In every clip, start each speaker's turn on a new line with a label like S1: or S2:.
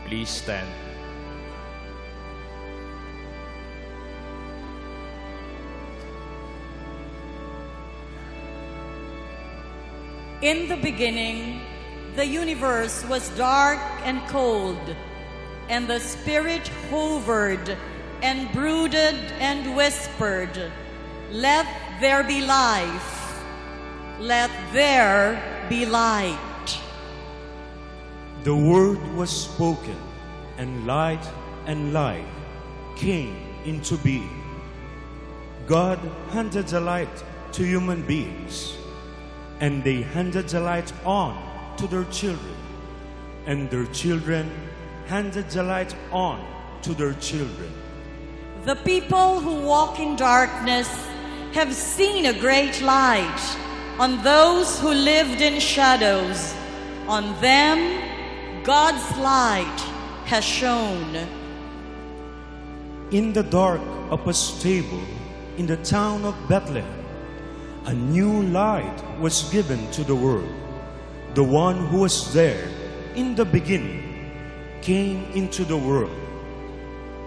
S1: Please stand.
S2: In the beginning, the universe was dark and cold, and the Spirit hovered and brooded and whispered, "Let there be life. Let there be light."
S3: The word was spoken, and light came into being. God handed the light to human beings, and they handed the light on to their children, and their children handed the light on to their children.
S2: The people who walk in darkness have seen a great light. On those who lived in shadows, on them God's light has shone.
S3: In the dark of a stable in the town of Bethlehem, a new light was given to the world. The one who was there in the beginning came into the world.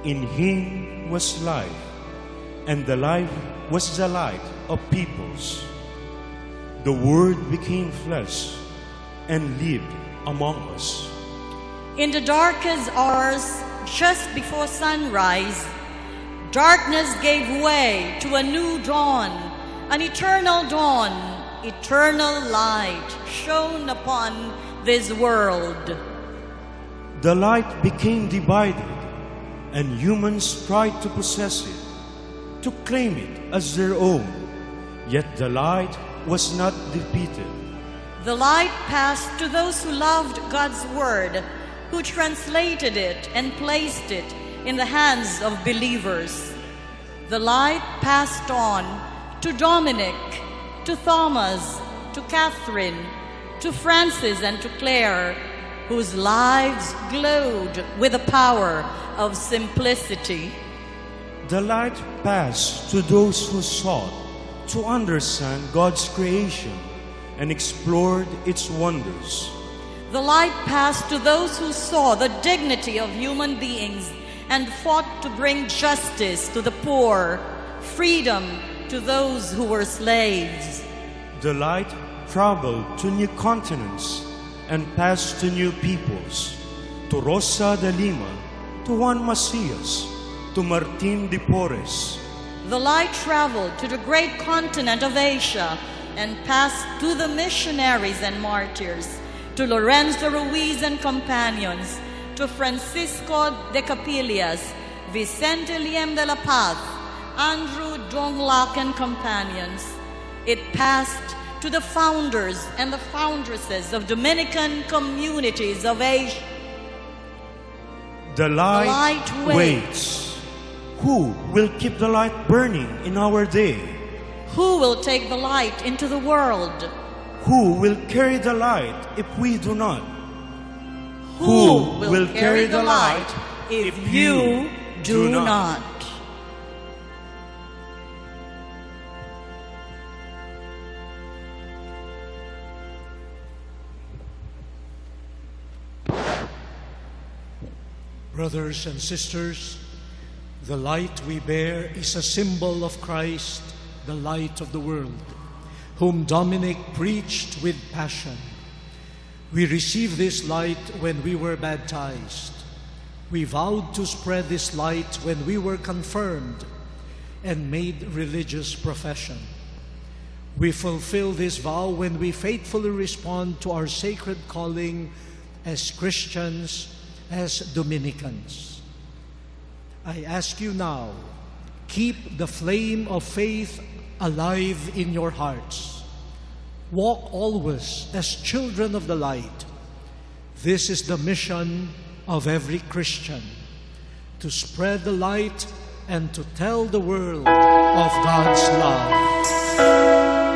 S3: In him was life, and the life was the light of peoples. The Word became flesh and lived among us.
S2: In the darkest hours, just before sunrise, darkness gave way to a new dawn, an eternal dawn. Eternal light shone upon this world.
S3: The light became divided, and humans tried to possess it, to claim it as their own. Yet the light was not defeated.
S2: The light passed to those who loved God's word, who translated it and placed it in the hands of believers. The light passed on to Dominic, to Thomas, to Catherine, to Francis, and to Claire, whose lives glowed with the power of simplicity.
S3: The light passed to those who sought to understand God's creation and explored its wonders.
S2: The light passed to those who saw the dignity of human beings and fought to bring justice to the poor, freedom to those who were slaves.
S3: The light traveled to new continents and passed to new peoples, to Rosa de Lima, to Juan Macias, to Martin de Porres.
S2: The light traveled to the great continent of Asia and passed to the missionaries and martyrs, to Lorenzo Ruiz and companions, to Francisco de Capillas, Vicente Liem de la Paz, Andrew Donglac and companions. It passed to the founders and the foundresses of Dominican communities of Asia.
S3: The light waits. Who will keep the light burning in our day?
S2: Who will take the light into the world?
S3: Who will carry the light if we do not?
S2: Who will carry the light if you do not?
S4: Brothers and sisters, the light we bear is a symbol of Christ, the light of the world, whom Dominic preached with passion. We received this light when we were baptized. We vowed to spread this light when we were confirmed and made religious profession. We fulfill this vow when we faithfully respond to our sacred calling as Christians, as Dominicans. I ask you now, keep the flame of faith alive in your hearts. Walk always as children of the light. This is the mission of every Christian, to spread the light and to tell the world of God's love.